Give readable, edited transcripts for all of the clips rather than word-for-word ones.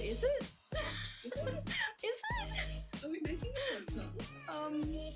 is it? Is it? Is it? Are we making a podcast?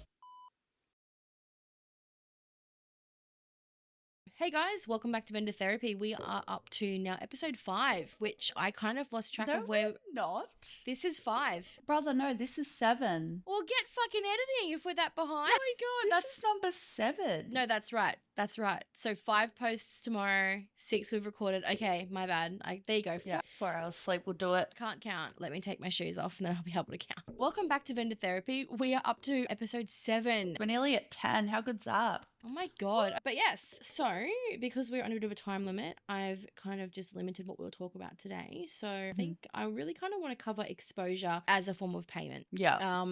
Hey guys, welcome back to Vendor Therapy. We are up to now episode 5, which I kind of lost track of where. Not. This is 5. Brother, no, this is 7. Well, get fucking editing if we're that behind. Oh my god, that's number 7. No, that's right. That's right. So 5 posts tomorrow, 6 we've recorded. Okay, my bad. There you go. Yeah, 4 hours sleep will do it. Can't count. Let me take my shoes off and then I'll be able to count. Welcome back to Vendor Therapy. We are up to episode 7. We're nearly at 10. How good's that? Oh my God. But yes, so because we're on a bit of a time limit, I've kind of just limited what we'll talk about today. So I think I really kind of want to cover exposure as a form of payment. Yeah.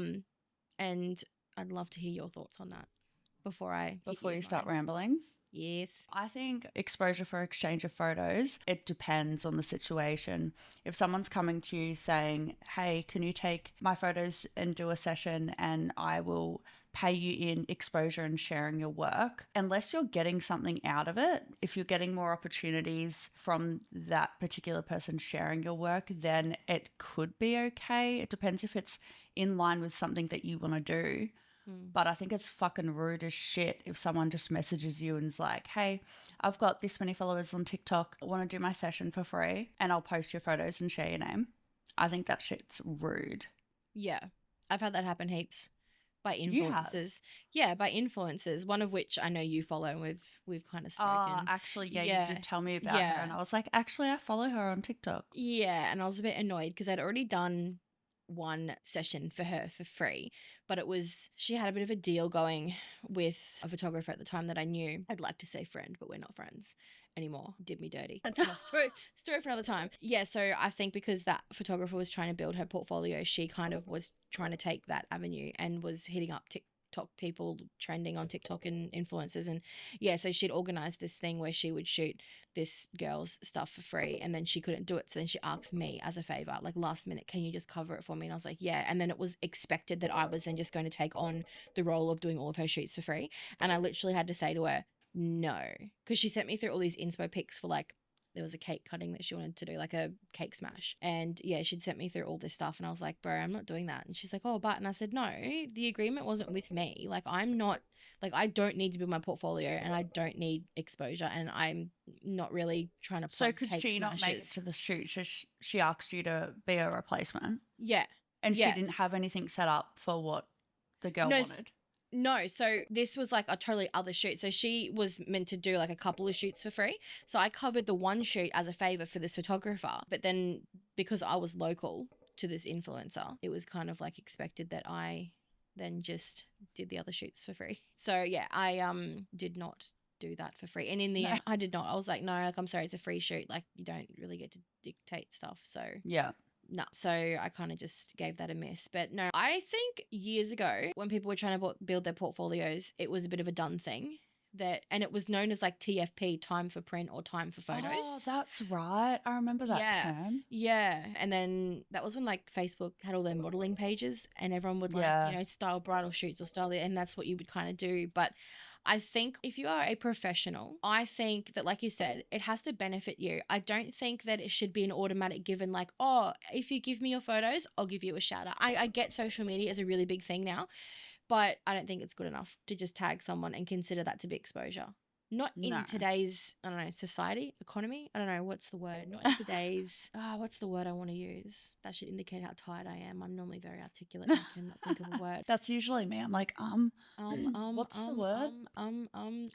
And I'd love to hear your thoughts on that before you start rambling. Yes. I think exposure for exchange of photos, it depends on the situation. If someone's coming to you saying, hey, can you take my photos and do a session and I will pay you in exposure and sharing your work, unless you're getting something out of it, if you're getting more opportunities from that particular person sharing your work, then it could be okay. It depends if it's in line with something that you want to do. But I think it's fucking rude as shit if someone just messages you and is like, hey, I've got this many followers on TikTok. I want to do my session for free and I'll post your photos and share your name. I think that shit's rude. Yeah. I've had that happen heaps by influencers. Yeah, by influencers, one of which I know you follow and we've kind of spoken. Actually, yeah, you did tell me about her and I was like, actually, I follow her on TikTok. Yeah, and I was a bit annoyed because I'd already done one session for her for free, but she had a bit of a deal going with a photographer at the time that I knew. I'd like to say friend, but we're not friends anymore. Did me dirty. That's a story for another time. Yeah, so I think because that photographer was trying to build her portfolio, she kind of was trying to take that avenue and was hitting up TikTok people trending on TikTok and influencers. And yeah, so she'd organized this thing where she would shoot this girl's stuff for free and then she couldn't do it. So then she asked me as a favor, like last minute, can you just cover it for me? And I was like, yeah. And then it was expected that I was then just going to take on the role of doing all of her shoots for free. And I literally had to say to her, no, because she sent me through all these inspo pics for like, there was a cake cutting that she wanted to do, like a cake smash. And yeah, she'd sent me through all this stuff and I was like, bro, I'm not doing that. And she's like, oh, but, and I said, no, the agreement wasn't with me. Like, I'm not, like, I don't need to build my portfolio and I don't need exposure and I'm not really trying to plug could cake she not make it smashes. to the shoot? She asked you to be a replacement? Yeah. And she didn't have anything set up for what the girl wanted? No, so this was like a totally other shoot. So she was meant to do like a couple of shoots for free. So I covered the one shoot as a favor for this photographer. But then because I was local to this influencer, it was kind of like expected that I then just did the other shoots for free. So yeah, I did not do that for free. And in the end, I did not. I was like, no, like, I'm sorry, it's a free shoot. Like, you don't really get to dictate stuff. So yeah. No, so I kind of just gave that a miss. But no, I think years ago when people were trying to build their portfolios, it was a bit of a done thing. And it was known as like TFP, time for print or time for photos. Oh, that's right. I remember that term. Yeah. And then that was when like Facebook had all their modeling pages and everyone would like, style bridal shoots or style it. And that's what you would kind of do. But I think if you are a professional, I think that, like you said, it has to benefit you. I don't think that it should be an automatic given like, oh, if you give me your photos, I'll give you a shout out. I get social media is a really big thing now, but I don't think it's good enough to just tag someone and consider that to be exposure. Not in today's, I don't know, society, economy. I don't know, what's the word? Not in today's, what's the word I want to use? That should indicate how tired I am. I'm normally very articulate and I cannot think of a word. That's usually me. I'm like, what's the word? And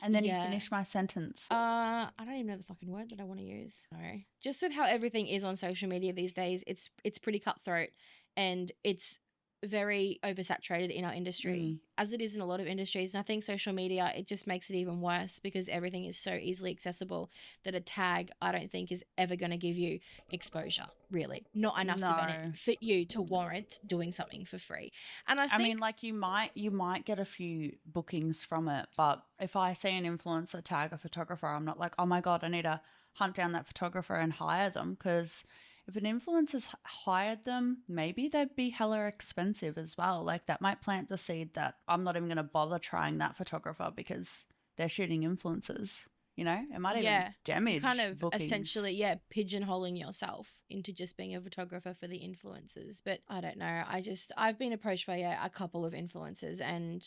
then you finish my sentence. I don't even know the fucking word that I want to use. No. Just with how everything is on social media these days, it's pretty cutthroat and it's very oversaturated in our industry, as it is in a lot of industries. And I think social media, it just makes it even worse because everything is so easily accessible that a tag, I don't think, is ever going to give you exposure, really. Not enough to benefit you to warrant doing something for free. And I mean, like you might get a few bookings from it, but if I see an influencer tag a photographer, I'm not like, oh my God, I need to hunt down that photographer and hire them, because if an influencer's hired them, maybe they'd be hella expensive as well. Like that might plant the seed that I'm not even going to bother trying that photographer because they're shooting influencers. You know, it might even Yeah, damage you kind of bookings. essentially, pigeonholing yourself into just being a photographer for the influencers. But I don't know. I've been approached by a couple of influencers, and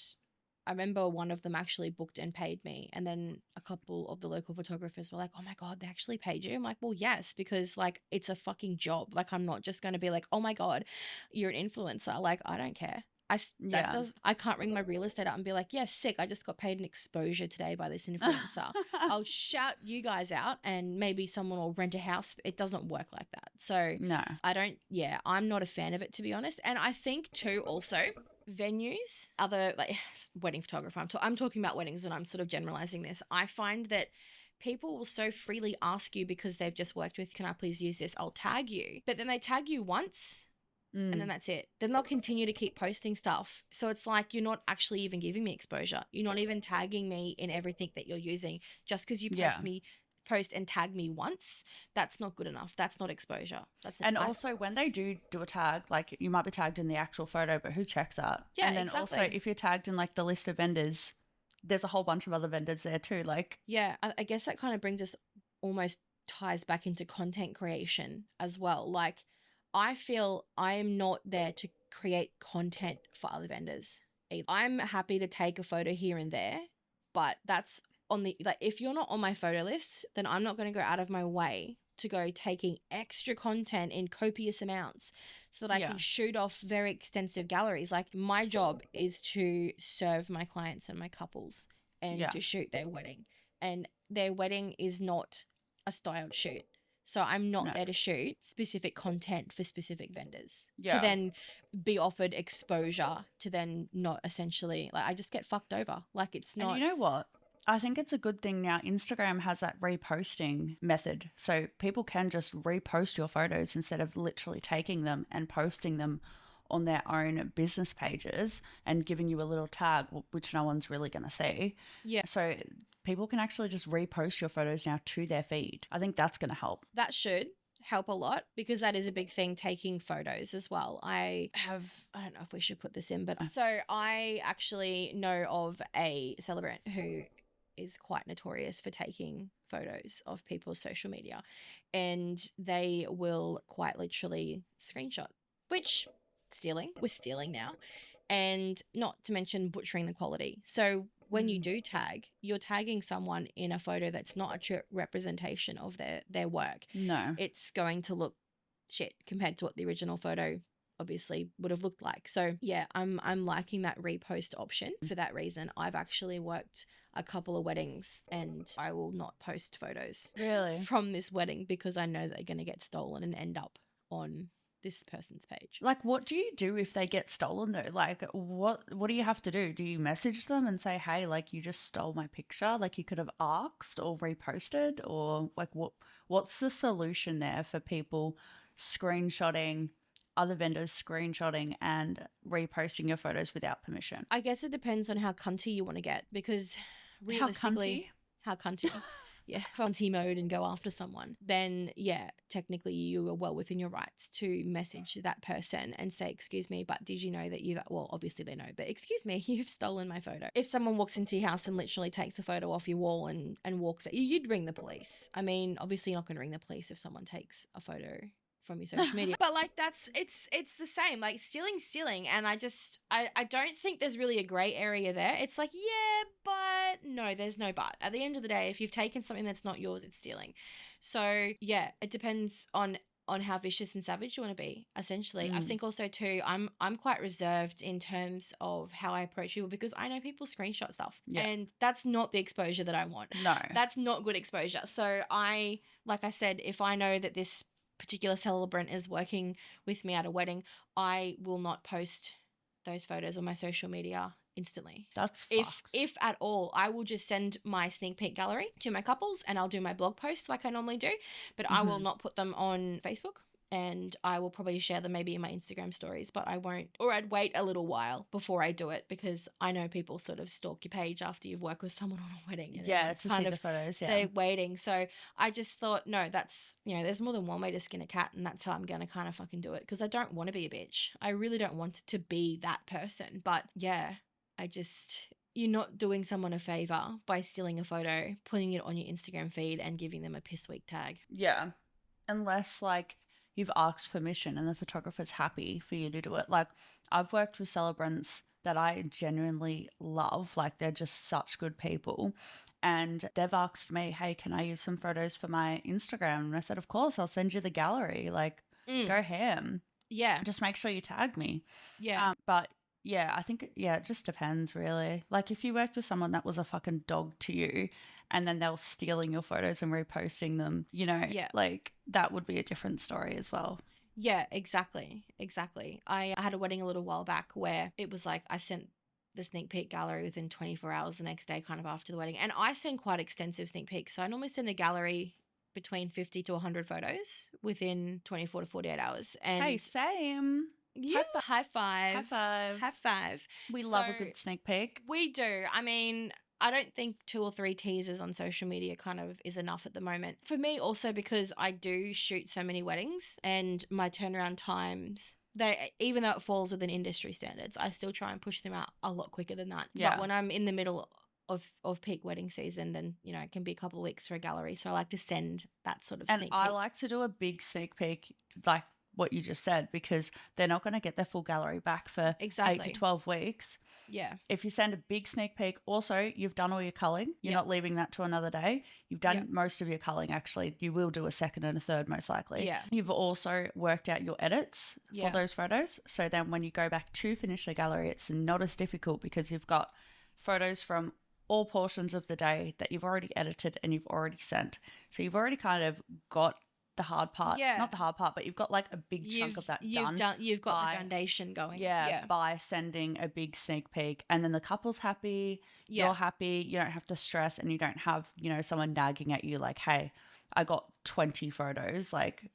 I remember one of them actually booked and paid me. And then a couple of the local photographers were like, oh my God, they actually paid you? I'm like, well, yes, because like it's a fucking job. Like I'm not just going to be like, oh my God, you're an influencer. Like I don't care. I can't ring my real estate up and be like, yeah, sick. I just got paid an exposure today by this influencer. I'll shout you guys out and maybe someone will rent a house. It doesn't work like that. So No. I'm not a fan of it, to be honest. And I think too, also venues, other like wedding photographer, I'm talking about weddings and I'm sort of generalizing this. I find that people will so freely ask you because they've just worked with, can I please use this? I'll tag you. But then they tag you once and then that's it. Then they'll continue to keep posting stuff. So it's like you're not actually even giving me exposure. You're not even tagging me in everything that you're using. Just because you post and tag me once, that's not good enough. That's not exposure. Also when they do a tag, like you might be tagged in the actual photo, but who checks that? Yeah, and then exactly. also if you're tagged in like the list of vendors, there's a whole bunch of other vendors there too. Like I guess that kind of brings us, almost ties back into content creation as well. Like I feel I am not there to create content for other vendors either. I'm happy to take a photo here and there, but that's on the, like, if you're not on my photo list, then I'm not going to go out of my way to go taking extra content in copious amounts so that I can shoot off very extensive galleries. Like my job is to serve my clients and my couples and to shoot their wedding. And their wedding is not a styled shoot. So I'm not there to shoot specific content for specific vendors to then be offered exposure to then not essentially, like I just get fucked over. Like it's not. And you know what? I think it's a good thing now Instagram has that reposting method. So people can just repost your photos instead of literally taking them and posting them on their own business pages and giving you a little tag, which no one's really going to see. Yeah. So people can actually just repost your photos now to their feed. I think that's going to help. That should help a lot because that is a big thing, taking photos as well. I don't know if we should put this in, but so I actually know of a celebrant who is quite notorious for taking photos of people's social media, and they will quite literally screenshot, which we're stealing now, and not to mention butchering the quality. So when you do tag, you're tagging someone in a photo that's not a true representation of their work. No. It's going to look shit compared to what the original photo obviously would have looked like. So yeah, I'm liking that repost option for that reason. I've actually worked a couple of weddings and I will not post photos from this wedding because I know they're going to get stolen and end up on this person's page. Like, what do you do if they get stolen though? Like, what do you have to do? Do you message them and say, hey, like you just stole my picture? Like you could have asked or reposted, or like what's the solution there for people screenshotting, other vendors screenshotting and reposting your photos without permission? I guess it depends on how cunty you want to get, because realistically, how cunty? Yeah, cunty mode and go after someone, then yeah, technically you are well within your rights to message that person and say, excuse me, but did you know that well, obviously they know, but excuse me, you've stolen my photo. If someone walks into your house and literally takes a photo off your wall and walks at you, you'd ring the police. I mean, obviously you're not going to ring the police if someone takes a photo from your social media, but like it's the same, like stealing, and I don't think there's really a gray area there. It's like, yeah, but no, there's no but. At the end of the day, if you've taken something that's not yours, it's stealing. So yeah, it depends on how vicious and savage you want to be, essentially. I think also too, I'm quite reserved in terms of how I approach people, because I know people screenshot stuff, and that's not the exposure that I want. No, that's not good exposure. So like I said, if I know that this particular celebrant is working with me at a wedding, I will not post those photos on my social media instantly. That's fucked. If at all, I will just send my sneak peek gallery to my couples and I'll do my blog posts like I normally do, but I will not put them on Facebook, and I will probably share them maybe in my Instagram stories, but I won't, or I'd wait a little while before I do it, because I know people sort of stalk your page after you've worked with someone on a wedding. And it's kind of the photos, they're waiting. So I just thought, no, that's, there's more than one way to skin a cat, and that's how I'm going to kind of fucking do it, because I don't want to be a bitch. I really don't want to be that person. But yeah, you're not doing someone a favor by stealing a photo, putting it on your Instagram feed, and giving them a piss week tag. Yeah. Unless like you've asked permission and the photographer's happy for you to do it. Like I've worked with celebrants that I genuinely love. Like they're just such good people. And they've asked me, hey, can I use some photos for my Instagram? And I said, of course, I'll send you the gallery. Like, go ham. Yeah. Just make sure you tag me. Yeah. But yeah, I think, yeah, it just depends really. Like if you worked with someone that was a fucking dog to you and then they were stealing your photos and reposting them, you know, like that would be a different story as well. Yeah, exactly. Exactly. I had a wedding a little while back where it was like I sent the sneak peek gallery within 24 hours the next day, kind of after the wedding. And I send quite extensive sneak peeks. So I normally send a gallery between 50 to 100 photos within 24 to 48 hours. And hey, same. Yeah, high five. High five. High five. We love a good sneak peek. We do. I mean, I don't think 2 or 3 teasers on social media kind of is enough at the moment. For me also because I do shoot so many weddings and my turnaround times, they even though it falls within industry standards, I still try and push them out a lot quicker than that. Yeah. But when I'm in the middle of peak wedding season, then, you know, it can be a couple of weeks for a gallery. So I like to send that sort of sneak peek. And I like to do a big sneak peek like what you just said because they're not going to get their full gallery back for 8 to 12 weeks. Yeah. If you send a big sneak peek, also you've done all your culling. You're not leaving that to another day. You've done most of your culling actually. You will do a second and a third most likely. Yeah. You've also worked out your edits for those photos. So then when you go back to finish the gallery, it's not as difficult because you've got photos from all portions of the day that you've already edited and you've already sent. So you've already kind of got the hard part, not the hard part, but you've got like a big chunk of that done. You've got the foundation going. By sending a big sneak peek, and then the couple's happy, you're happy, you don't have to stress, and you don't have, you know, someone nagging at you like, hey, I got 20 photos. Like,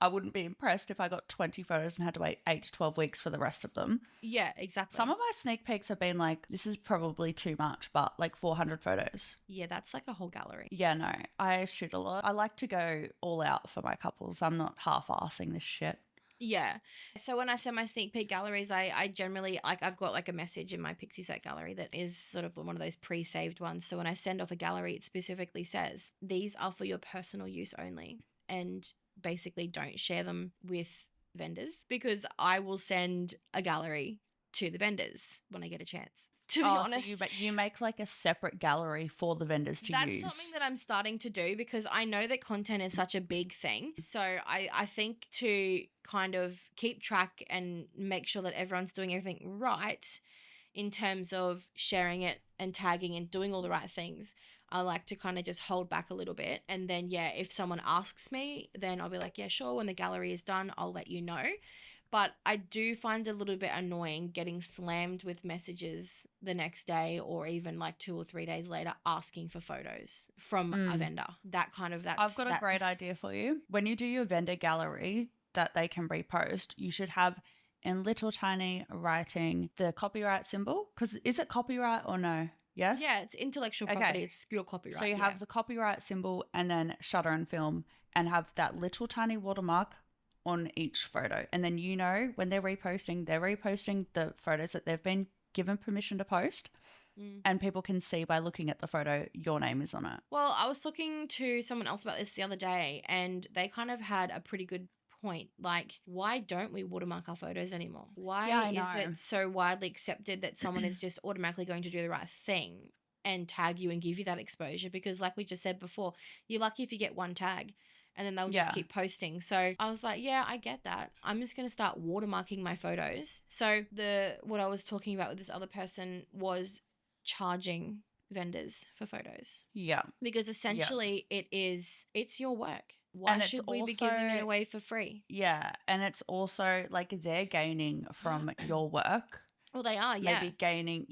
I wouldn't be impressed if I got 20 photos and had to wait 8 to 12 weeks for the rest of them. Yeah, exactly. Some of my sneak peeks have been like, this is probably too much, but like 400 photos. Yeah, that's like a whole gallery. Yeah, no, I shoot a lot. I like to go all out for my couples. I'm not half-assing this shit. Yeah. So when I send my sneak peek galleries, I generally, like, I've got like a message in my Pixieset gallery that is sort of one of those pre-saved ones. So when I send off a gallery, it specifically says, these are for your personal use only. And basically don't share them with vendors because I will send a gallery to the vendors when I get a chance. To be honest, so you make like a separate gallery for the vendors to use. That's something that I'm starting to do because I know that content is such a big thing. So I think to kind of keep track and make sure that everyone's doing everything right in terms of sharing it and tagging and doing all the right things, I like to kind of just hold back a little bit. And then, if someone asks me, then I'll be like, yeah, sure. When the gallery is done, I'll let you know. But I do find it a little bit annoying getting slammed with messages the next day or even like 2 or 3 days later asking for photos from a vendor. I've got a great idea for you. When you do your vendor gallery that they can repost, you should have in little tiny writing the copyright symbol. Because is it copyright or no? Yes? Yeah, it's intellectual property. It's your copyright. So you have the copyright symbol and then shutter and film and have that little tiny watermark on each photo. And then you know when they're reposting the photos that they've been given permission to post. And people can see by looking at the photo your name is on it. Well, I was talking to someone else about this the other day and they kind of had a pretty good point. Like, why don't we watermark our photos anymore? Why is it so widely accepted that someone is just automatically going to do the right thing and tag you and give you that exposure? Because like we just said before, you're lucky if you get one tag and then they'll just keep posting. So I was like, yeah, I get that. I'm just going to start watermarking my photos. So what I was talking about with this other person was charging vendors for photos. Yeah. Because essentially it's your work. Why should we be giving it away for free? Yeah. And it's also like they're gaining from your work. Well, they are, Maybe gaining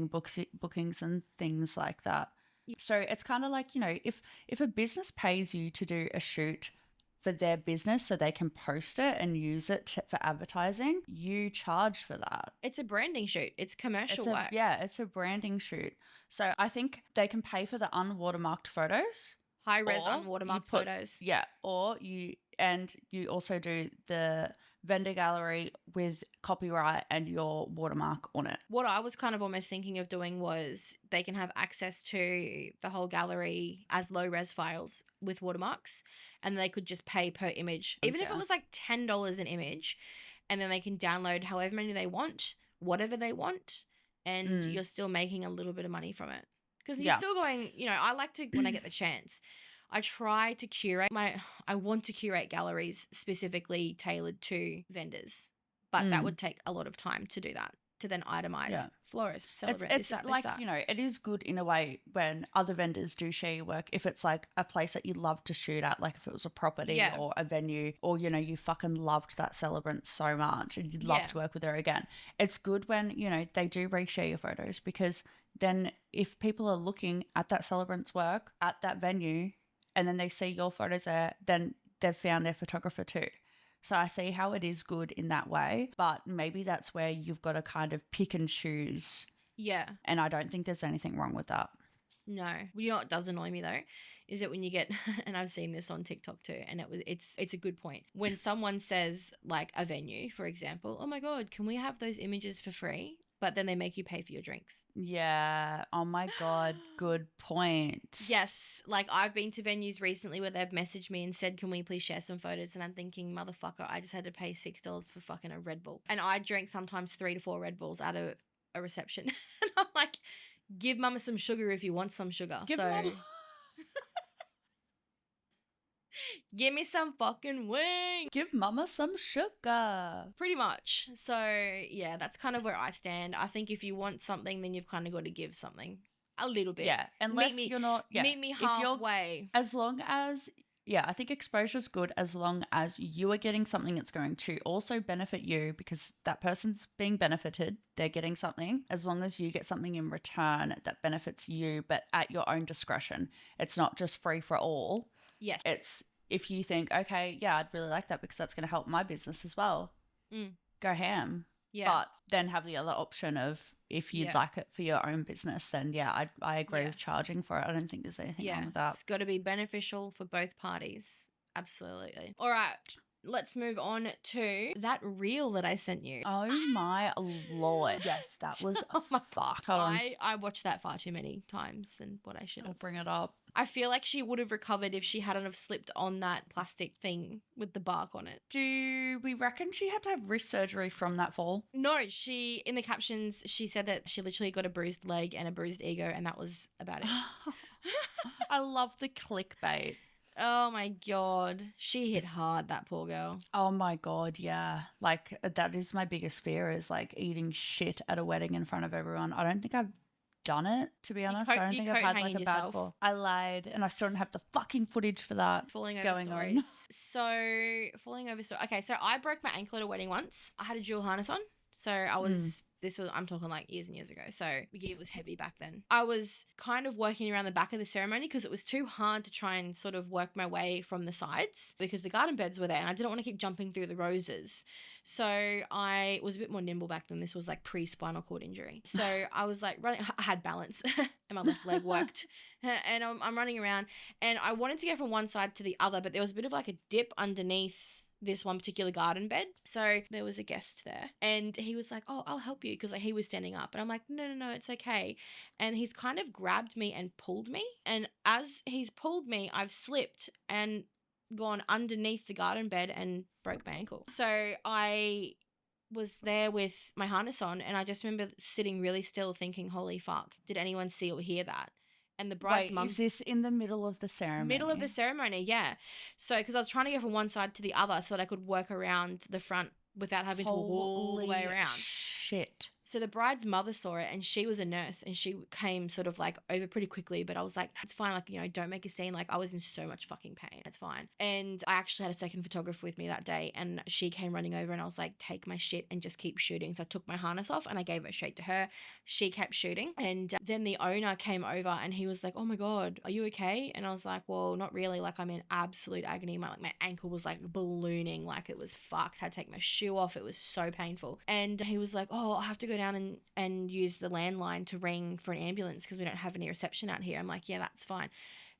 bookings and things like that. So it's kind of like, you know, if a business pays you to do a shoot for their business so they can post it and use it for advertising, you charge for that. It's a branding shoot. It's commercial work. Yeah, it's a branding shoot. So I think they can pay for the unwatermarked photos. High-res unwatermarked photos. Yeah, or you also do the vendor gallery with copyright and your watermark on it. What I was kind of almost thinking of doing was they can have access to the whole gallery as low res files with watermarks, and they could just pay per image. Even if it was like $10 an image, and then they can download however many they want, whatever they want, and you're still making a little bit of money from it. Because you're still going, I like to, when I get the chance, I try to I want to curate galleries specifically tailored to vendors, but that would take a lot of time to do that, to then itemize florist, celebrate, it's like, it is good in a way when other vendors do share your work. If it's like a place that you love to shoot at, like if it was a property or a venue, or, you fucking loved that celebrant so much and you'd love to work with her again. It's good when, they do reshare your photos, because then if people are looking at that celebrant's work at that venue and then they see your photos there, then they've found their photographer too. So I see how it is good in that way, but maybe that's where you've got to kind of pick and choose. Yeah. And I don't think there's anything wrong with that. No. Well, you know what does annoy me though? Is that when you get, and I've seen this on TikTok too, and it's a good point. When someone says, like a venue, for example, oh my God, can we have those images for free? But then they make you pay for your drinks. Yeah. Oh my God. Good point. Yes. Like I've been to venues recently where they've messaged me and said, can we please share some photos? And I'm thinking, motherfucker, I just had to pay $6 for fucking a Red Bull. And I drink sometimes 3 to 4 Red Bulls at a reception. And I'm like, give mama some sugar if you want some sugar. Give me some fucking wing. Give mama some sugar. Pretty much. So, yeah, that's kind of where I stand. I think if you want something, then you've kind of got to give something a little bit. Yeah, unless you're not... Yeah. Meet me halfway. As long as... Yeah, I think exposure's good as long as you are getting something that's going to also benefit you, because that person's being benefited, they're getting something. As long as you get something in return that benefits you, but at your own discretion. It's not just free for all. Yes. It's if you think, okay, yeah, I'd really like that because that's going to help my business as well. Go ham. Yeah. But then have the other option of if you'd like it for your own business, then I agree with charging for it. I don't think there's anything wrong with that. It's got to be beneficial for both parties. Absolutely. All right. Let's move on to that reel that I sent you. Oh my Lord. Yes, that was fuck. Hold on. I watched that far too many times than what I should have. I'll bring it up. I feel like she would have recovered if she hadn't have slipped on that plastic thing with the bark on it. Do we reckon she had to have wrist surgery from that fall? No, in the captions, she said that she literally got a bruised leg and a bruised ego, and that was about it. I love the clickbait. Oh my God. She hit hard, that poor girl. Oh my God, yeah. Like, that is my biggest fear, is like eating shit at a wedding in front of everyone. I don't think I've done it, to be honest. I don't think I've had like a bad fall. I lied, and I still don't have the fucking footage for that. Falling over stories. On. So, falling over stories. Okay, so I broke my ankle at a wedding once. I had a dual harness on. So I was, I'm talking like years and years ago. So it was heavy back then. I was kind of working around the back of the ceremony because it was too hard to try and sort of work my way from the sides because the garden beds were there and I didn't want to keep jumping through the roses. So I was a bit more nimble back then. This was like pre-spinal cord injury. So I was like running, I had balance and my left leg worked. And I'm running around and I wanted to go from one side to the other, but there was a bit of like a dip underneath this one particular garden bed. So there was a guest there and he was like, oh, I'll help you, because like, he was standing up and I'm like, no, it's okay. And he's kind of grabbed me and pulled me. And as he's pulled me, I've slipped and gone underneath the garden bed and broke my ankle. So I was there with my harness on and I just remember sitting really still thinking, holy fuck, did anyone see or hear that? And the bride's mum. Is this in the middle of the ceremony? Middle of the ceremony, yeah. So, because I was trying to go from one side to the other so that I could work around the front without having to walk all the way around. Shit. So the bride's mother saw it and she was a nurse and she came sort of like over pretty quickly, but I was like, that's fine. Like, don't make a scene. Like I was in so much fucking pain. It's fine. And I actually had a second photographer with me that day and she came running over and I was like, take my shit and just keep shooting. So I took my harness off and I gave it straight to her. She kept shooting. And then the owner came over and he was like, oh my God, are you okay? And I was like, well, not really. Like I'm in absolute agony. My ankle was like ballooning. Like it was fucked. I had to take my shoe off. It was so painful. And he was like, oh, I'll have to go down and use the landline to ring for an ambulance because we don't have any reception out here. I'm like, yeah, that's fine.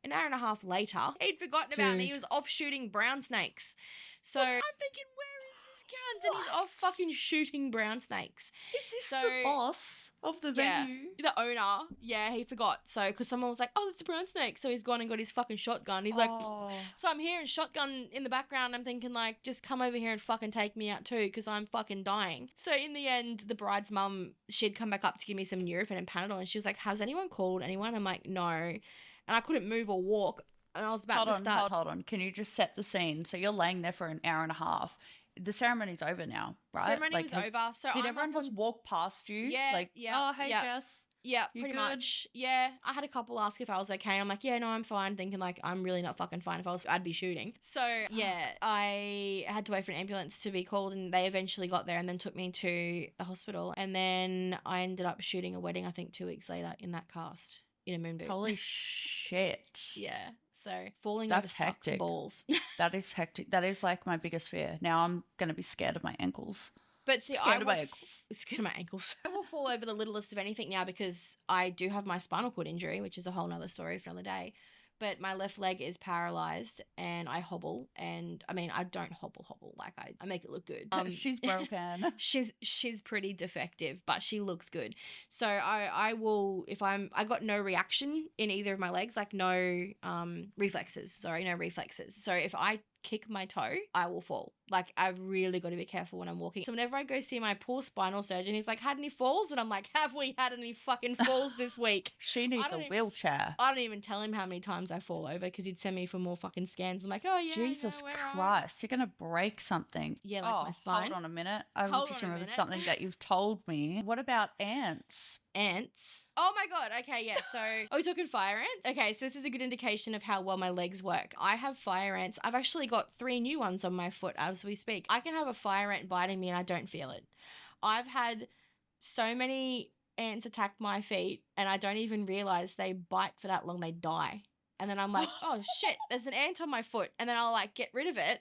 An hour and a half later, he'd forgotten about me. He was off shooting brown snakes. So I'm thinking, where is this and he's off fucking shooting brown snakes. Is this So- the boss of the Yeah. venue? The owner, yeah, he forgot. So, because someone was like, oh, it's a brown snake. So he's gone and got his fucking shotgun. He's like, Oh. so I'm hearing shotgun in the background. I'm thinking, like, just come over here and fucking take me out too, because I'm fucking dying. So in the end, the bride's mum, she'd come back up to give me some Nurofen and Panadol, and she was like, has anyone called anyone? I'm like, no. And I couldn't move or walk. And I was about to start. Hold on. Can you just set the scene? So you're laying there for an hour and a half. The ceremony's over now, right? Ceremony Like, was over. So Did I'm everyone up just on- walk past you? Yeah, Like, yeah, oh, hey, yeah. Jess. Yeah, You pretty good? much. Yeah, I had a couple ask if I was okay. I'm like, yeah, no, I'm fine. Thinking like, I'm really not fucking fine. If I was, I'd be shooting. So yeah, I had to wait for an ambulance to be called, and they eventually got there and then took me to the hospital. And then I ended up shooting a wedding, I think 2 weeks later, in that cast in a moon boot. Holy shit. Yeah. So falling That's over sucks hectic. balls. That is hectic. That is like my biggest fear. Now I'm going to be scared of my ankles. But see, Scared of my ankles. Scared of my ankles. I will fall over the littlest of anything now because I do have my spinal cord injury, which is a whole nother story for another day. But my left leg is paralyzed and I hobble. And I mean, I don't hobble. Like I make it look good. She's broken. She's pretty defective, but she looks good. So I will, if I got no reaction in either of my legs, like no reflexes. So if I kick my toe, I will fall. Like, I've really got to be careful when I'm walking. So whenever I go see my poor spinal surgeon, he's like, had any falls? And I'm like, have we had any fucking falls this week? She needs don't a even- wheelchair. I don't even tell him how many times I fall over because he'd send me for more fucking scans. I'm like, oh yeah, Jesus yeah, we're all right. Christ, you're going to break something. Yeah, like my spine. Hold on a minute. I've Hold just on a remembered minute. something that you've told me. What about ants? Ants. Oh my god. Okay, yeah. So, are we talking fire ants? Okay, so this is a good indication of how well my legs work. I have fire ants. I've actually got 3 new ones on my foot as we speak. I can have a fire ant biting me and I don't feel it. I've had so many ants attack my feet and I don't even realize they bite for that long. They die. And then I'm like, oh shit, there's an ant on my foot. And then I'll like get rid of it.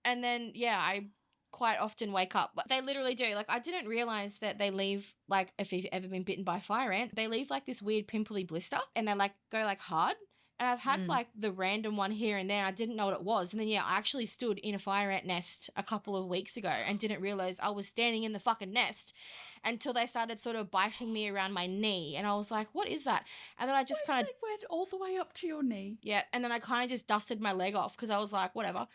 And then, yeah, I quite often wake up. But they literally do. Like, I didn't realize that they leave, like, if you've ever been bitten by a fire ant, they leave like this weird pimply blister and they like go like hard. And I've had like the random one here and there. And I didn't know what it was. And then, yeah, I actually stood in a fire ant nest a couple of weeks ago and didn't realize I was standing in the fucking nest until they started sort of biting me around my knee. And I was like, what is that? And then I just kind of, They went all the way up to your knee. yeah. And then I kind of just dusted my leg off because I was like, whatever.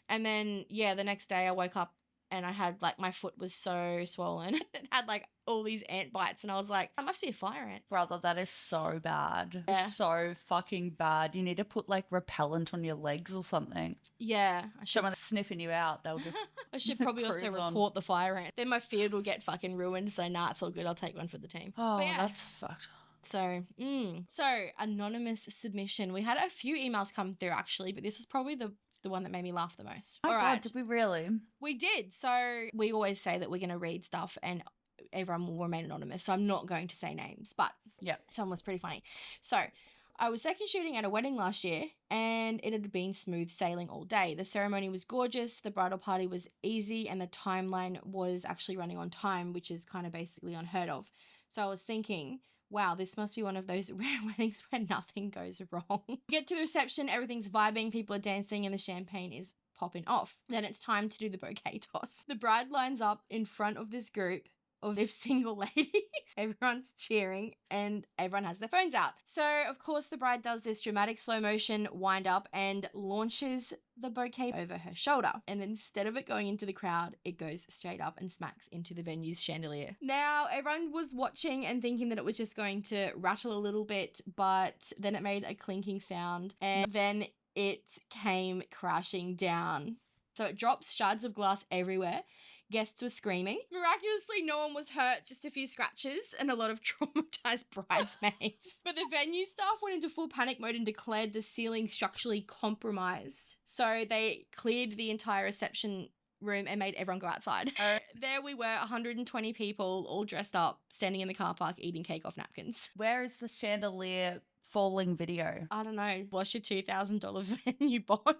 And then, yeah, the next day I woke up and I had like my foot was so swollen. It had like all these ant bites. And I was like, that must be a fire ant. Brother, that is so bad. Yeah. So fucking bad. You need to put like repellent on your legs or something. Yeah. I should, Someone sniffing you out, they'll just I should probably also cruise on. report the fire ant. Then my field will get fucking ruined. So nah, it's all good. I'll take one for the team. Oh, But yeah. that's fucked. So, anonymous submission. We had a few emails come through actually, but this is probably the one that made me laugh the most. Oh All God, right. did we really? We did. So we always say that we're going to read stuff and everyone will remain anonymous. So I'm not going to say names, but Yeah. someone was pretty funny. So I was second shooting at a wedding last year and it had been smooth sailing all day. The ceremony was gorgeous. The bridal party was easy and the timeline was actually running on time, which is kind of basically unheard of. So I was thinking, wow, this must be one of those rare weddings where nothing goes wrong. Get to the reception, everything's vibing, people are dancing, and the champagne is popping off. Then it's time to do the bouquet toss. The bride lines up in front of this group of single ladies. Everyone's cheering and everyone has their phones out. So, of course, the bride does this dramatic slow motion wind up and launches the bouquet over her shoulder. And instead of it going into the crowd, it goes straight up and smacks into the venue's chandelier. Now, everyone was watching and thinking that it was just going to rattle a little bit, but then it made a clinking sound and then it came crashing down. So it drops shards of glass everywhere. Guests were screaming. Miraculously, no one was hurt, just a few scratches and a lot of traumatized bridesmaids. But the venue staff went into full panic mode and declared the ceiling structurally compromised. So they cleared the entire reception room and made everyone go outside. There we were, 120 people, all dressed up, standing in the car park, eating cake off napkins. Where is the chandelier falling video? I don't know, what's your $2,000 venue bond?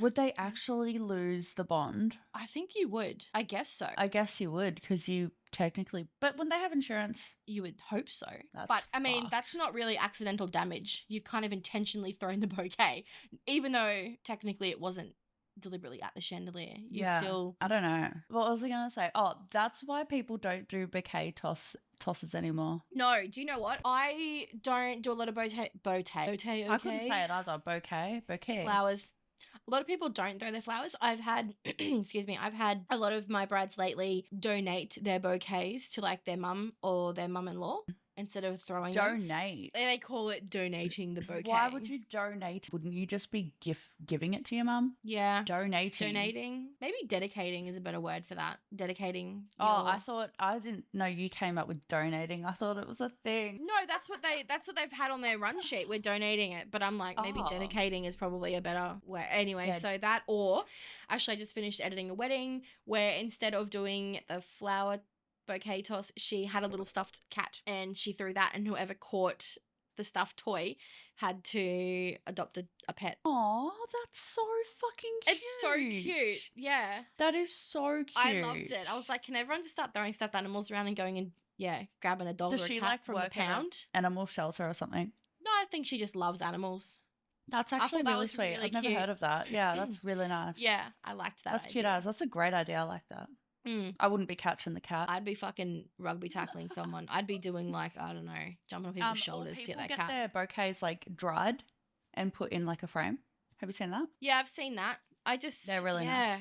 Would they actually lose the bond? I think you would. I guess so. I guess you would, because you technically. But wouldn't they have insurance? You would hope so. That's But, I mean, fucked. that's not really accidental damage. You've kind of intentionally thrown the bouquet, even though technically it wasn't deliberately at the chandelier. You Yeah. still I don't know. What was I going to say? Oh, that's why people don't do bouquet tosses anymore. No, do you know what? I don't do a lot of bouquet. I couldn't say it either. Bouquet. Flowers. A lot of people don't throw their flowers. I've had, excuse me, I've had a lot of my brides lately donate their bouquets to like their mum or their mum-in-law instead of throwing them. Donate. They call it donating the bouquet. Why would you donate? Wouldn't you just be giving it to your mum? Yeah. Donating. Donating. Maybe dedicating is a better word for that. Dedicating. Oh, your- I didn't know you came up with donating. I thought it was a thing. No, that's what they've had on their run sheet. We're donating it, but I'm like, maybe Oh. dedicating is probably a better way. Anyway, Yeah. so that, or actually I just finished editing a wedding where instead of doing the flower bouquet toss, she had a little stuffed cat and she threw that, and whoever caught the stuffed toy had to adopt a pet. Oh, that's so fucking cute. It's so cute. Yeah. That is so cute. I loved it. I was like, can everyone just start throwing stuffed animals around and going and grabbing a dog Does or a she cat like from the work at a pound? animal shelter or something? No, I think she just loves animals. That's thought actually that really was sweet. really I've never cute. heard of that. Yeah, that's really nice. Yeah, I liked that. That's cute idea. as. That's a great idea. I like that. Mm. I wouldn't be catching the cat. I'd be fucking rugby tackling someone. I'd be doing like, I don't know, jumping on people's shoulders to people get that get cat. their bouquets like dried and put in like a frame. Have you seen that? Yeah, I've seen that. I just They're really nice.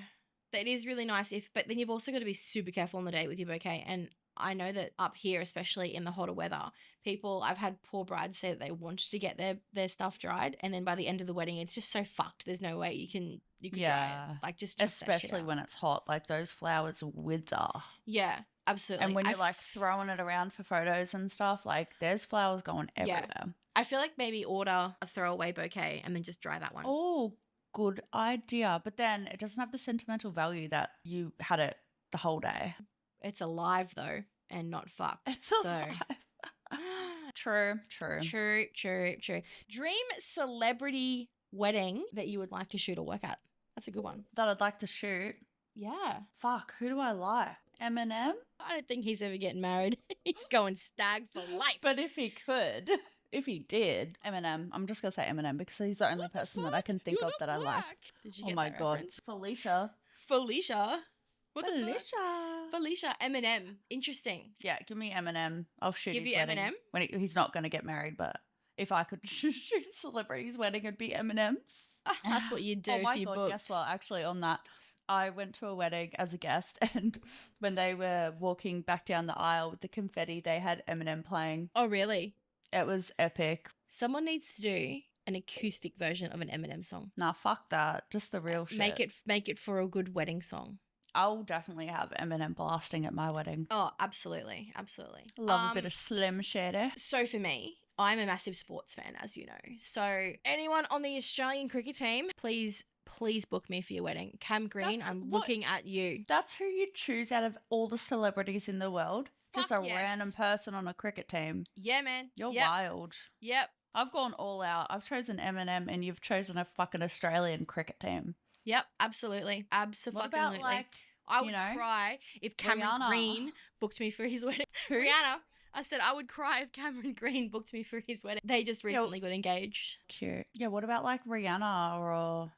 It is really nice but then you've also got to be super careful on the date with your bouquet. And I know that up here, especially in the hotter weather, I've had poor brides say that they wanted to get their stuff dried, and then by the end of the wedding, it's just so fucked. There's no way you can dry Yeah. it. Like just chuck that shit Especially out. when it's hot. Like those flowers wither. Yeah, absolutely. And when you're like throwing it around for photos and stuff, like there's flowers going Yeah. everywhere. I feel like maybe order a throwaway bouquet and then just dry that one. Oh, good idea. But then it doesn't have the sentimental value that you had it the whole day. It's alive though, and not fucked. It's so. alive. True. True. Dream celebrity wedding that you would like to shoot or work at. That's a good one. That I'd like to shoot. Yeah. Fuck, who do I like? Eminem? I don't think he's ever getting married. He's going stag for life. But if he could, if he did, Eminem. I'm just going to say Eminem because he's the only What the person that I fuck? can think You're of not that I like. black. Did you Oh get my that god. reference? Felicia. What the fuck? Felicia. Eminem. Interesting. Yeah, give me Eminem. I'll shoot Give his you wedding. Eminem? When he's not going to get married, but if I could shoot a celebrity's wedding, it'd be Eminem's. That's what you'd do Oh my if you god, booked. guess what? Actually, on that, I went to a wedding as a guest, and when they were walking back down the aisle with the confetti, they had Eminem playing. Oh, really? It was epic. Someone needs to do an acoustic version of an Eminem song. Nah, fuck that. Just the real shit. Make it for a good wedding song. I'll definitely have Eminem blasting at my wedding. Oh, absolutely. Absolutely. Love a bit of Slim Shady. So for me, I'm a massive sports fan, as you know. So anyone on the Australian cricket team, please book me for your wedding. Cam Green, That's I'm what- looking at you. That's who you choose out of all the celebrities in the world. Just Fuck a yes. random person on a cricket team. Yeah, man. You're yep. wild. Yep. I've gone all out. I've chosen Eminem and you've chosen a fucking Australian cricket team. Yep. Absolutely. Absolutely. What about like I would you know, cry if Cameron Rihanna? Green booked me for his wedding. Who's- Rihanna. I said I would cry if Cameron Green booked me for his wedding. They just recently got engaged. Cute. Yeah, what about like Rihanna or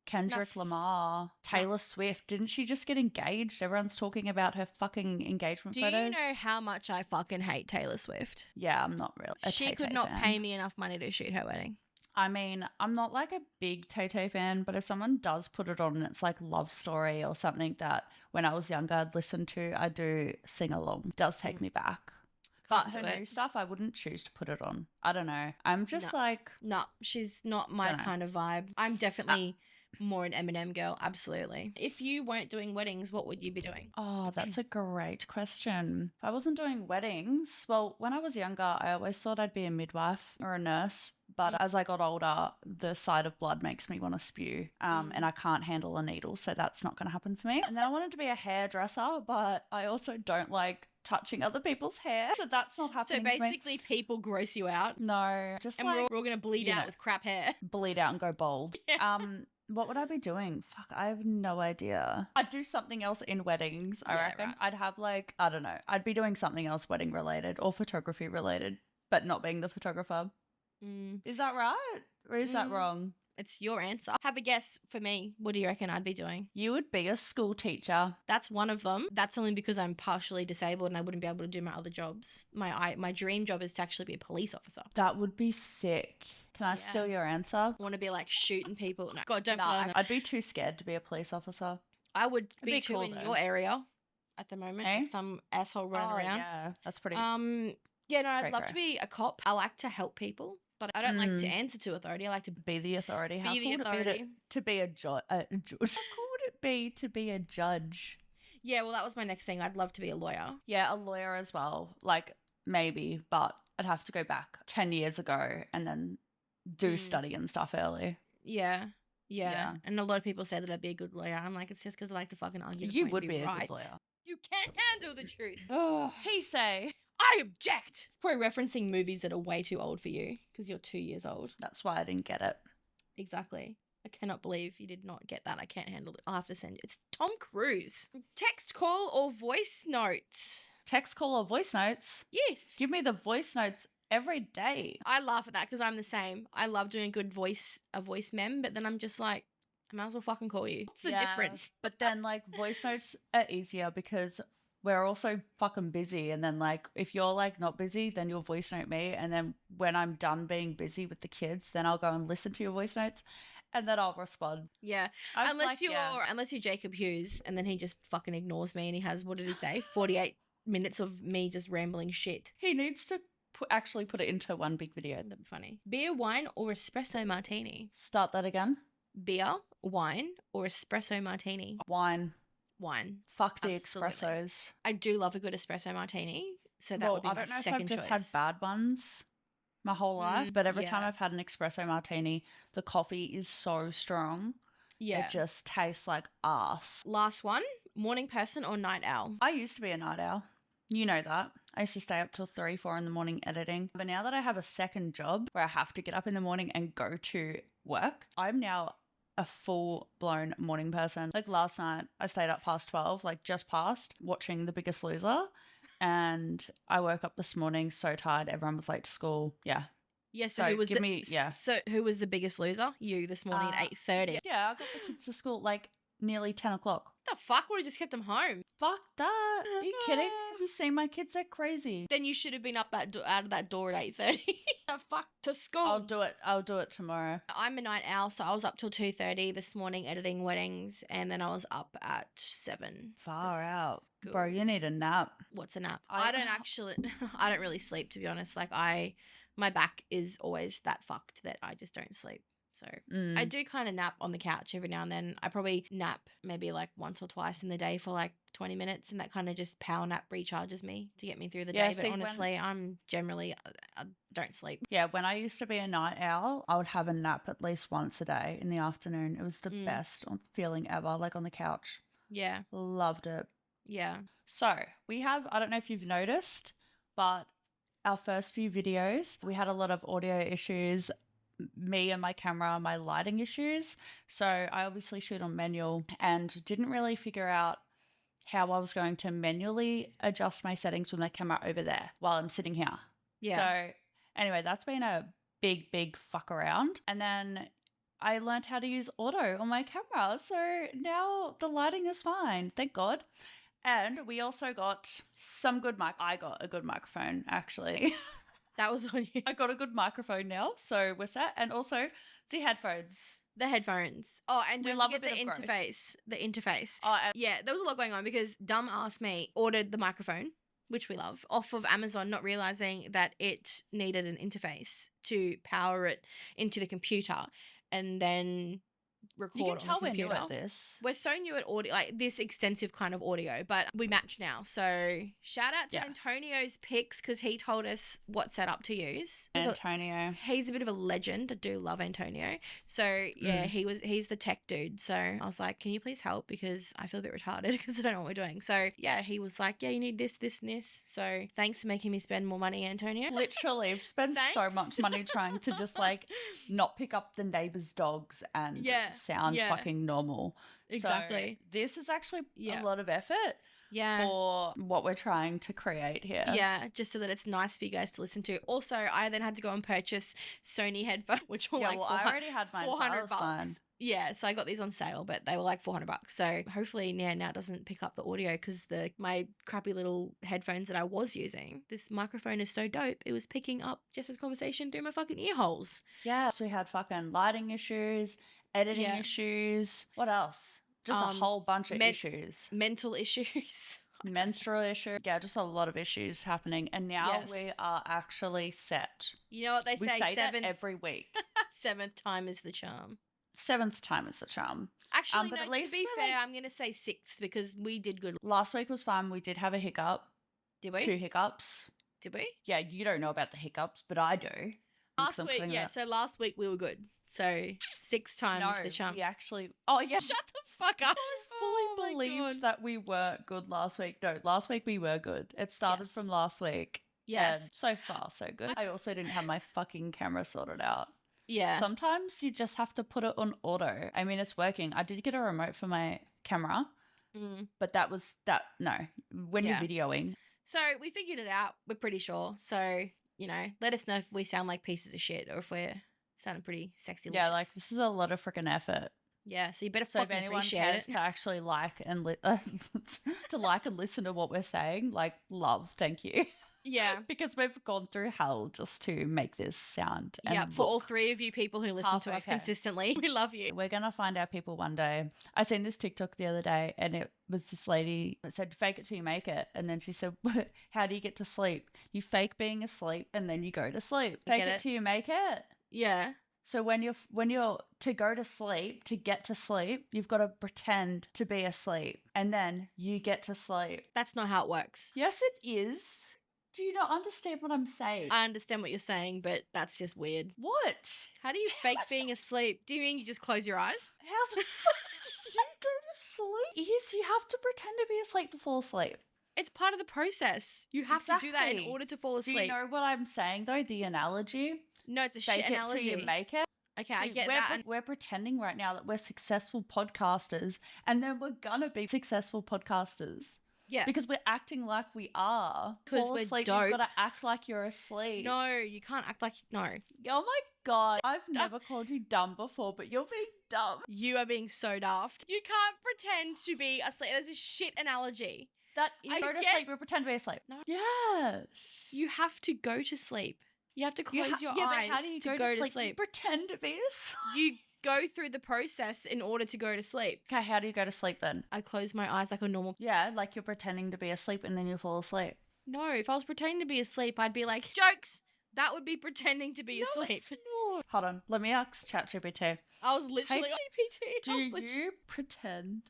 Kendrick Lamar, Taylor Swift? Didn't she just get engaged? Everyone's talking about her fucking engagement Do photos. you know how much I fucking hate Taylor Swift? Yeah, I'm not really. A She Tay-Tay could not fan. pay me enough money to shoot her wedding. I mean, I'm not like a big Tay-Tay fan, but if someone does put it on and it's like Love Story or something that when I was younger I'd listen to, I do sing along. It does take me back. But Can't her do new it. stuff, I wouldn't choose to put it on. I don't know. I'm just No. like, No, she's not my Dunno. kind of vibe. I'm definitely more an Eminem girl, absolutely. If you weren't doing weddings, what would you be doing? oh, that's a great question. If I wasn't doing weddings, well, when I was younger, I always thought I'd be a midwife or a nurse. But as I got older, the sight of blood makes me want to spew, and I can't handle a needle, so that's not going to happen for me. And then I wanted to be a hairdresser, but I also don't like touching other people's hair, so that's not So happening for me. basically, people gross you out, No, just and like we're all going to bleed you out know. with crap hair. bleed out and go bald. Yeah. What would I be doing? Fuck, I have no idea. I'd do something else in weddings, I Yeah, reckon. right. I'd have like, I don't know. I'd be doing something else wedding related or photography related, but not being the photographer. Mm. Is that right? Or is that Mm. wrong? It's your answer. Have a guess for me. What do you reckon I'd be doing? You would be a school teacher. That's one of them. That's only because I'm partially disabled and I wouldn't be able to do my other jobs. My dream job is to actually be a police officer. That would be sick. Can I Yeah. steal your answer? I want to be like shooting people. No, God, don't. Nah, I'd be too scared to be a police officer. I would be be too cool, in though. your area at the moment. Eh? Some asshole running around. Yeah, that's pretty. Yeah, no, I'd Great, love to be a cop. I like to help people, but I don't like to answer to authority. I like to be the authority. How be the cool would it be authority. to be a judge? How cool would it be to be a judge? Yeah, well, that was my next thing. I'd love to be a lawyer. Yeah, a lawyer as well. Like, maybe, but I'd have to go back 10 years ago and then do study and stuff early. Yeah. Yeah. And a lot of people say that I'd be a good lawyer. I'm like, it's just because I like to fucking argue. the You point would and be a right. good lawyer. You can't handle the truth. He say. I object. Probably referencing movies that are way too old for you because you're 2 years old. That's why I didn't get it. Exactly. I cannot believe you did not get that. I can't handle it. I'll have to send you. It's Tom Cruise. Text, call, or voice note? Text, call, or voice notes. Yes. Give me the voice notes every day. I laugh at that because I'm the same. I love doing a voice mem, but then I'm just like, I might as well fucking call you. What's the difference? But then, like, voice notes are easier because we're also fucking busy. And then, like, if you're, like, not busy, then you'll voice note me. And then when I'm done being busy with the kids, then I'll go and listen to your voice notes. And then I'll respond. Yeah. Unless you're Jacob Hughes and then he just fucking ignores me and he has, what did he say? 48 minutes of me just rambling shit. He needs to actually put it into one big video. That'd be funny. Beer, wine, or espresso martini? Start that again. Beer, wine, or espresso martini? Wine. Wine. Fuck the Absolutely. espressos. I do love a good espresso martini, so that would be I my don't know if second I've just choice. had bad ones my whole life, but every time yeah. I've had an espresso martini, the coffee is so strong. Yeah. It just tastes like ass. Last one, morning person or night owl? I used to be a night owl. You know that. I used to stay up till 3, 4 in the morning editing. But now that I have a second job where I have to get up in the morning and go to work, I'm now a full-blown morning person. Like last night, I stayed up past 12, like just past, watching The Biggest Loser. And I woke up this morning so tired. Everyone was late to school. Yeah. Yeah, so So who was give me- yeah. So who was the biggest loser? You this morning at 8:30. Yeah, I got the kids to school like nearly 10 o'clock. The fuck would have just kept them home? Fuck that. Are you kidding? Have you seen my kids? They're crazy. Then you should have been up out of that door at 8:30. The fuck to school. I'll do it tomorrow. I'm a night owl, so I was up till 2:30 this morning editing weddings, and then I was up at 7. Far for out. school. Bro, you need a nap. What's a nap? I- I don't actually. I don't really sleep, to be honest. Like my back is always that fucked that I just don't sleep. So I do kind of nap on the couch every now and then. I probably nap maybe like once or twice in the day for like 20 minutes, and that kind of just power nap recharges me to get me through the Yeah, day. But see, when- honestly, I'm generally I don't sleep. Yeah, when I used to be a night owl, I would have a nap at least once a day in the afternoon. It was the best feeling ever, like on the couch. Yeah, Loved it. yeah. So we have, I don't know if you've noticed, but our first few videos, we had a lot of audio issues, me and my camera, my lighting issues. So I obviously shoot on manual and didn't really figure out how I was going to manually adjust my settings with my camera over there while I'm sitting here. Yeah. So anyway, that's been a big fuck around. And then I learned how to use auto on my camera. So now the lighting is fine. Thank God. And we also got some good I got a good microphone, actually. That was on you. I got a good microphone now, so we're set. And also the headphones. The headphones. Oh, and We don't love a forget the bit of growth. interface. The interface. Oh, and Yeah, there was a lot going on because Dumb asked me, ordered the microphone, which we love, off of Amazon, not realizing that it needed an interface to power it into the computer and then record you can on tell the we're new computer. at this. We're so new at audio, like this extensive kind of audio, but we match now. So shout out to Yeah. Antonio's picks because he told us what setup to use. Antonio. He's a bit of a legend. I do love Antonio. So yeah, he's the tech dude. So I was like, can you please help? Because I feel a bit retarded because I don't know what we're doing. So yeah, he was like, yeah, you need this, this, and this. So thanks for making me spend more money, Antonio. Literally, I've spent so Thanks. much money trying to just like not pick up the neighbor's dogs and Yeah, sound yeah. fucking normal. So Exactly. this is actually Yeah. a lot of effort, Yeah. for what we're trying to create here. Yeah, just so that it's nice for you guys to listen to. Also, I then had to go and purchase Sony headphones, which were Yeah, like well, I already had mine, so that 400 was bucks. fine. Yeah, so I got these on sale, but they were like 400 bucks. So hopefully now it doesn't pick up the audio because my crappy little headphones that I was using, this microphone is so dope. It was picking up just this conversation through my fucking ear holes. Yeah, so we had fucking lighting issues, editing Yeah. issues. What else? Just a whole bunch of issues. Mental issues. Menstrual issue. Yeah, just a lot of issues happening. And now Yes. we are actually set. You know what they We say that seventh, every week. seventh time is the charm. 7th time is the charm. Actually, but no, at least to be we're, fair, like- I'm going to say sixth because we did good. Last week was fun. We did have a hiccup. Did we? 2 hiccups. Did we? Yeah, you don't know about the hiccups, but I do. Last I'm week, putting yeah. that- So last week we were good. So sixth time no, is the charm. we actually. Oh yeah, Shut the fuck up. I Oh my fully believed God. that we weren't good last week. No, last week we were good. It started Yes. from last week. Yes. And so far, so good. I also didn't have my fucking camera sorted out. Yeah. Sometimes you just have to put it on auto. I mean, it's working. I did get a remote for my camera, Mm. but no. When Yeah. you're videoing, So we figured it out. We're pretty sure. So, let us know if we sound like pieces of shit or if we're sounding pretty sexy. yeah, like this is a lot of freaking effort. Yeah, so you better So if fucking anyone appreciate cares it. to actually like and to like and listen to what we're saying, like love, thank you. Yeah. Because we've gone through hell just to make this sound. And Yeah, for all look. 3 of you people who listen to Halfway us okay. consistently, we love you. We're gonna find our people one day. I seen this TikTok the other day, and it was this lady that said, "Fake it till you make it." And then she said, "How do you get to sleep? You fake being asleep, and then you go to sleep. Fake Get it it? till you make it." Yeah. So when you're to go to sleep, to get to sleep, you've got to pretend to be asleep, and then you get to sleep. That's not how it works. Yes, it is. Do you not understand what I'm saying? I understand what you're saying, but that's just weird. What? How do you fake Yes. being asleep? Do you mean you just close your eyes? How the fuck do you go to sleep? Yes, you have to pretend to be asleep to fall asleep. It's part of the process. You have to do that in Exactly. order to fall Do asleep. you know what I'm saying though? The analogy. No, it's a Fake shit it analogy. till you make it. Okay, I See, get we're, that. pre- and- we're pretending right now that we're successful podcasters, and then we're gonna be successful podcasters yeah. because we're acting like we are. 'Cause Fall we're asleep, dope. you've got to act like you're asleep. No, you can't act like no. Oh my god, I've never called you dumb before, but you're being dumb. You are being so daft. You can't pretend to be asleep. There's a shit analogy. That is I go to get- sleep, we pretend to be asleep. No. Yes. You have to go to sleep. You have to You close ha- your yeah, eyes but how do you to go to to sleep? You sleep. pretend to be asleep. You go through the process in order to go to sleep. Okay, how do you go to sleep then? I close my eyes like a normal. Yeah, like you're pretending to be asleep and then you fall asleep. No, if I was pretending to be asleep, I'd be like, jokes. That would be pretending to be asleep. Hold on, let me ask ChatGPT. I was literally Hey, GPT. I was Do literally- you pretend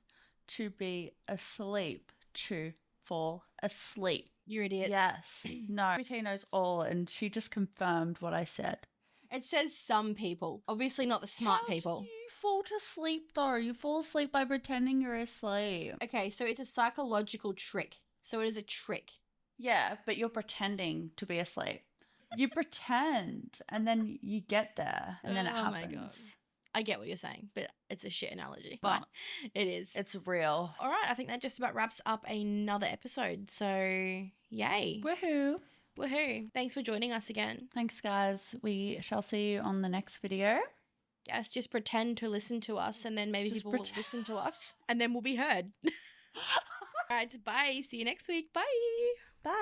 to be asleep to fall asleep? You're idiots. Yes. No. GPT knows all, and she just confirmed what I said. It says some people. Obviously not the smart How people. do you fall to sleep though? You fall asleep by pretending you're asleep. Okay, so it's a psychological trick. So it is a trick. Yeah, but you're pretending to be asleep. You pretend, and then you get there, and then it Oh my God. happens. I get what you're saying, but it's a shit analogy. But But it is. it's real. All right, I think that just about wraps up another episode. So, yay. Woohoo! Woohoo. Thanks for joining us again. Thanks, guys. We shall see you on the next video. Yes, just pretend to listen to us and then maybe Just people will pretend. listen to us and then we'll be heard. All right, bye. See you next week. Bye. Bye.